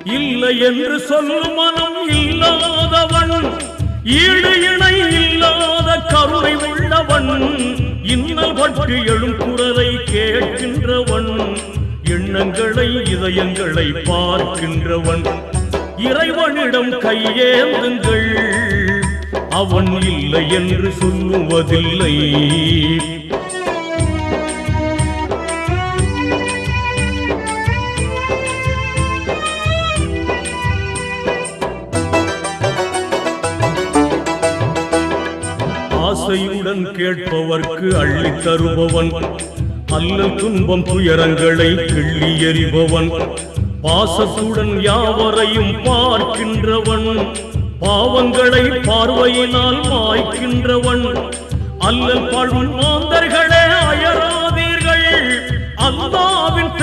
இல்லை என்று சொல்லும் மனம் இல்லாதவன், ஈடு இணை இல்லாத கருணை உள்ளவன், இன்னல் பற்றி எழும் குரலை கேட்கின்றவன், எண்ணங்களை இதயங்களை பார்க்கின்றவன். இறைவனிடம் கையேந்துங்கள், அவன் இல்லை என்று சொல்லுவதில்லை. ஆசையுடன் கேட்பவர்க்கு அள்ளி தருபவன், அல்லல் துன்பம் துயரங்களை கிள்ளி எறிபவன், பாசத்துடன் யாவரையும் பார்க்கின்றவன், பாவங்களை பார்வையினால் மாய்க்கின்றவன், அல்லல் பாழும் மாந்தர்களே அயராதீர்கள், அல்லாஹ்வின்